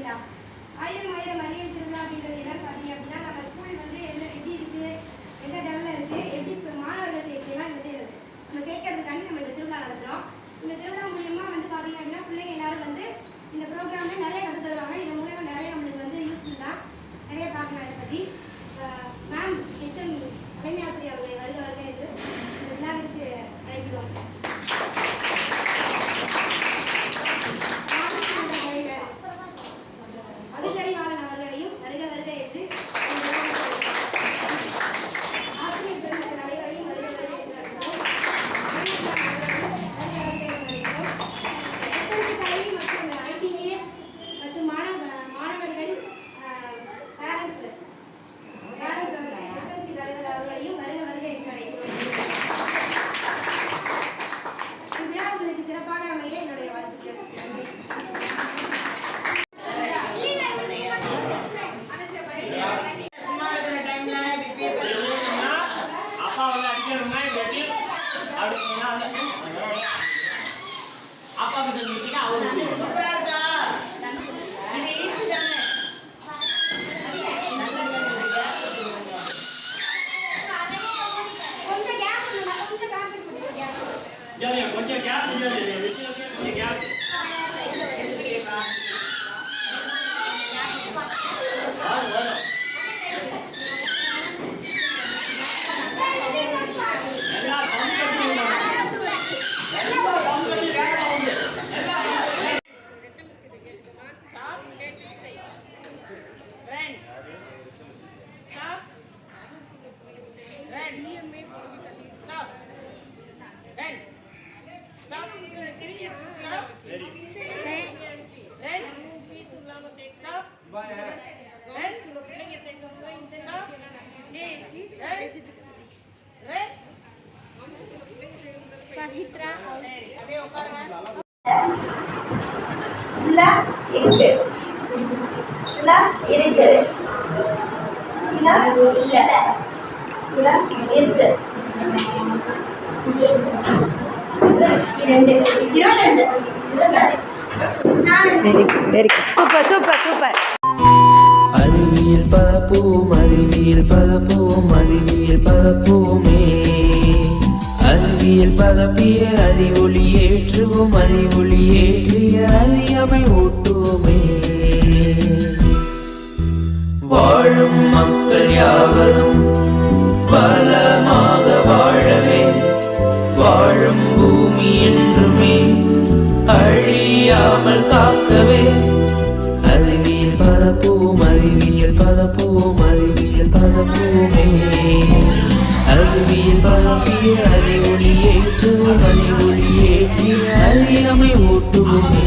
திருவிழா. ஆயிரம் ஆயிரம் அறிவியல் திருவிழா அப்படின்றது என்ன பார்த்தீங்க அப்படின்னா, நம்ம ஸ்கூல் வந்து எப்படி இருக்குது, எந்த லெவலில் இருக்குது, எப்படி மாணவர்கள் சேர்க்கையெல்லாம் வந்து நம்ம சேர்க்கறதுக்காண்டி நம்ம இந்த திருவிழா நடத்துகிறோம். இந்த திருவிழா மூலியமாக வந்து பார்த்தீங்க அப்படின்னா பிள்ளைங்க எல்லாரும் வந்து இந்த ப்ரோக்ராம்ல நிறைய கற்று தருவாங்க. இது மூலயமா நிறைய நம்மளுக்கு வந்து யூஸ்ஃபுல் தான். நிறைய பார்க்கலாம் இதை பற்றி. மேம் ஹெச்எம் தலைமை ஆசிரியர் அவருடைய வருகை இது இந்த விழாவிற்கு அழைக்கிறோம். அதிகறிவாளன் அவர்களையும் வருக வருக என்று ஆசிரியர் பெருமக்கள் அனைவரையும் வருக வருக என்று அழைக்கிறோம். கல்வி மற்றும் ஐடிஏ மற்றும் மாணவர்கள் பேரண்ட்ஸ் எஸ்எல்சி தலைவர் அவர்களையும் வருக வருக என்று அழைக்கிறோம். விழா உங்களுக்கு சிறப்பாக அமைய என்னுடைய வாழ்த்துக்கள். கொஞ்சம் கேப் சூப்பர் சூப்பர் சூப்பர். அறிவியல் பரப்போம், அறிவியல் பரப்போம், அறிவியல் பரப்போமே. அறிவியல் பரப்பிய அறிவொளி ஏற்றுவோம், அறிவொளி ஏற்றிய அறியாமை ஓட்டுவோமே. வாழும் மக்கள் யாவரும் பலமாக வாழவே, வாழும் பூமி என்றுமே அழியாமல் காக்கவே. அறிவியல் பரப்போம், அறிவியல் பரப்போம், அறிவியல் பரப்போமே. அறிவியல் பரப்பிய அறிவொளி ஏற்றுவோம், அறிவொளி ஏற்றிய அறியாமை ஓட்டுவோமே.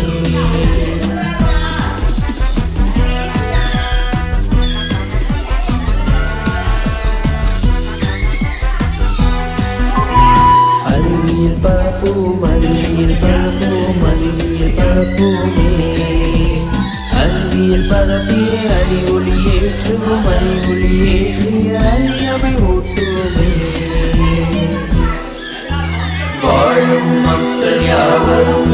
அறிவியல் பரப்போம், அறிவியல் பரப்போம், அறிவியல் பரப்போமே. அறிவியல் பரப்பிய அறிவொளி ஏற்றுவோம், அறிவொளி ஏற்றிய அறியாமை ஓட்டுவோமே. வாழும் மக்கள் யாவரும்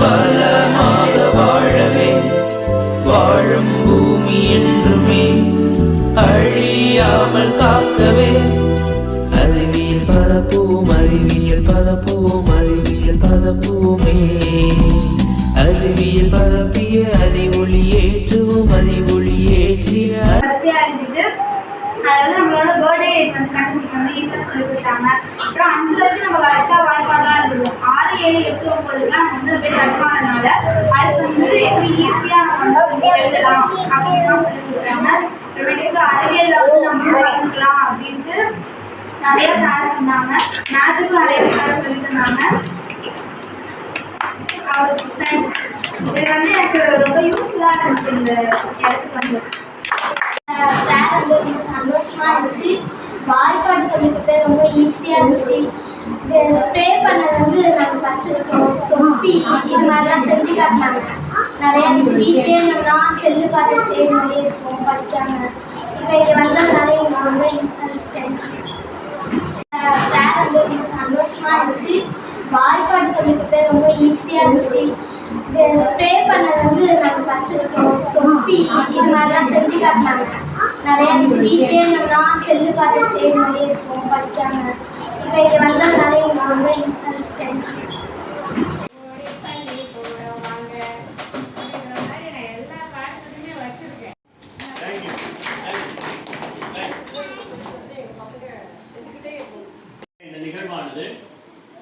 பலமாக வாழவே, வாழும் பூமி என்றுமே அழியாமல் காக்கவே. அறிவியல் பரப்போம், அறிவியல் பரப்போம், அறிவியல் பரப்போமே. அறிவியல் பரப்பிய அறிவொளி ஏற்றுவோம், அறிவொளி ஏற்றிய அதாவது நம்மளோட பர்த்டே கண்டுபிடிக்க வந்து ஈஸியாக சொல்லி கொடுத்தாங்க. அப்புறம் 5 வரைக்கும் நம்ம கரெக்டாக வாய்ப்பாடெலாம் எழுதுவோம். 6, 7, 8, 9லாம் நம்ம வந்து போய் தடுமாறனால அதுக்கு வந்து எப்படி ஈஸியாக நம்ம வந்து எழுதலாம் அப்படின்லாம் சொல்லி கொடுத்தாங்க. அப்புறமேட்டுக்கு அறிவியலில் வந்து நம்ம வளர்ந்துக்கலாம் அப்படின்ட்டு நிறைய சார் சொன்னாங்க. மேட்சுக்கும் நிறைய சார் சொல்லி தந்தாங்க. இது வந்து எனக்கு ரொம்ப யூஸ்ஃபுல்லாக இருந்துச்சு. இந்த இடத்துக்கு வந்து சார் வந்து ரொம்ப சந்தோஷமாக இருந்துச்சு. வாய்ப்பாடு சொல்லிக்கிட்டு ரொம்ப ஈஸியாக இருந்துச்சு. இது ஸ்ப்ரே பண்ணது வந்து நாங்கள் கற்றுருக்கோம். தொப்பி இது மாதிரிலாம் செஞ்சு காட்டினாங்க. நிறையா இருந்துச்சு. வீட்லேயே நம்மளாம் செல்லு பார்த்துக்கிட்டே நிறைய இருக்கும் படிக்காமல். இப்போ இங்கே வந்ததுனால எங்களுக்கு ரொம்ப யூஸாக இருந்துச்சு. சார் வந்து ரொம்ப சந்தோஷமாக இருந்துச்சு. வாய்ப்பாடு சொல்லிக்கிட்டு ரொம்ப ஈஸியாக இருந்துச்சு. ஸ்ப்ரே பண்ணது வந்து நாங்கள் கற்றுருக்கோம். தொப்பி இது மாதிரிலாம் செஞ்சு காட்டினாங்க. நிறையா வீட்டிலே இருந்தோம்னா செல்லு பார்த்துட்டே நிறைய இருக்கும் படிக்காமல். இப்போ இங்கே வந்ததுனால எங்களுக்கு ரொம்ப யூஸ் ஆச்சு. தேங்க்யூ. இந்த நிகழ்வானது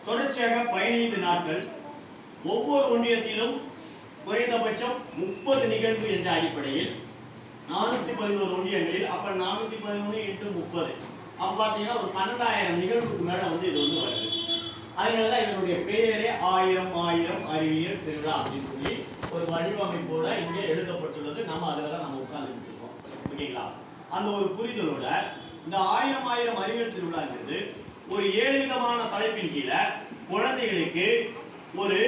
தொடர்ச்சியாக 15 நாட்கள் ஒவ்வொரு ஒன்றியத்திலும் குறைந்தபட்சம் 30 நிகழ்வு என்ற அடிப்படையில் 411 ஒன்றியங்களில் அப்ப 411 × 30 அப்ப பார்த்தீங்கன்னா ஒரு 12,000 நிகழ்வுக்கு மேல வந்து இது வந்து வருது. அதனாலதான் இதனுடைய பெயரே 1000 அறிவியல் திருவிழா அப்படின்னு சொல்லி ஒரு வடிவமைப்போட இங்கே எழுதப்பட்டுள்ளது. நம்ம அதில் தான் நம்ம உட்கார்ந்துட்டு இருக்கோம். ஓகேங்களா? அந்த ஒரு புரிதலோட இந்த 1000 அறிவியல் திருவிழாங்கிறது ஒரு 7 விதமான தலைப்பின் கீழே குழந்தைகளுக்கு ஒரு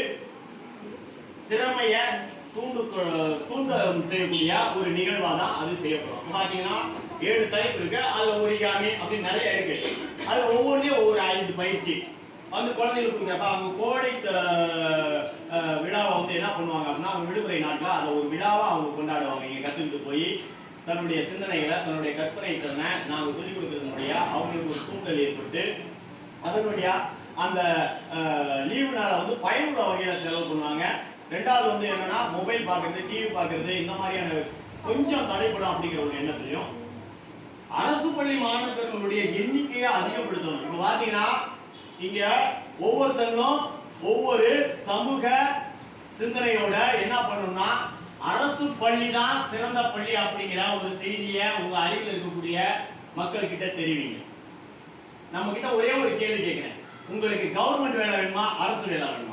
திறமைய தூண்ட செய்யக்கூடிய ஒரு நிகழ்வா தான் அது செய்யப்படும். பாத்தீங்கன்னா 7 தலைப்பு இருக்கு. அதுல ஒரிகாமி அப்படின்னு நிறைய இருக்கு. அது ஒவ்வொன்றையும் ஒவ்வொரு 5 பயிற்சி வந்து குழந்தைகளுக்கு கொடுக்குறப்ப அவங்க கோடை விழாவை வந்து என்ன பண்ணுவாங்க அப்படின்னா அவங்க விடுமுறை நாட்டில் அதை ஒரு விழாவா அவங்க கொண்டாடுவாங்க. இங்க கத்துக்கிட்டு போய் தன்னுடைய சிந்தனைகளை தன்னுடைய கற்பனை திறனை நாங்கள் சொல்லிக் கொடுக்கறதுனுடைய அவங்களுக்கு ஒரு தூண்டல் ஏற்பட்டு அதனுடைய அந்த லீவு நாளை வந்து பயனுள்ள வகையில செலவு பண்ணுவாங்க. ரெண்டாவது வந்து என்னன்னா மொபைல் பார்க்கறது, டிவி பார்க்கறது இந்த மாதிரியான கொஞ்சம் தடைப்படும் அப்படிங்கிற ஒரு எண்ணத்திலையும் அரசு பள்ளி மாணவர்களுடைய எண்ணிக்கையை அதிகப்படுத்தணும். இப்ப பாத்தீங்கன்னா இங்க ஒவ்வொருத்தங்களும் ஒவ்வொரு சமூக சிந்தனையோட என்ன பண்ணணும்னா அரசு பள்ளி தான் சிறந்த பள்ளி அப்படிங்கிற ஒரு செய்தியை உங்க அருகில் இருக்கக்கூடிய மக்கள் கிட்ட தெரிவிங்க. நம்ம கிட்ட ஒரே ஒரு கேள்வி கேட்கிறேன். உங்களுக்கு கவர்மெண்ட் வேலை வேணுமா, அரசு வேலை வேணுமா?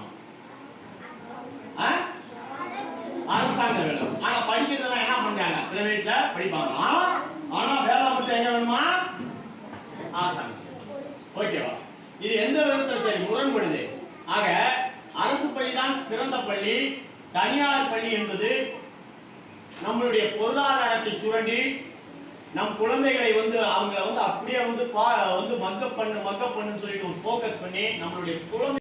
அரசாங்க வேலை. ஆனா படிக்கிறதெல்லாம் என்ன பண்றாங்க? பிரைவேட்ல படிப்பாங்க. ஆனா வேலை மட்டும் எங்க வேணுமா? அரசாங்க. ஓகேவா? இது எந்த விதத்தில் சரி முரண்படுது? ஆக அரசு பள்ளி தான் சிறந்த பள்ளி, தனியார் பள்ளி என்பது நம்மளுடைய பொருளாதாரத்தை சுரண்டி நம் குழந்தைகளை வந்து அவங்களை வந்து அப்படியே வந்து மக்கப் பண்ணுன்னு சொல்லிட்டு ஒரு ஃபோக்கஸ் பண்ணி நம்மளுடைய குழந்தை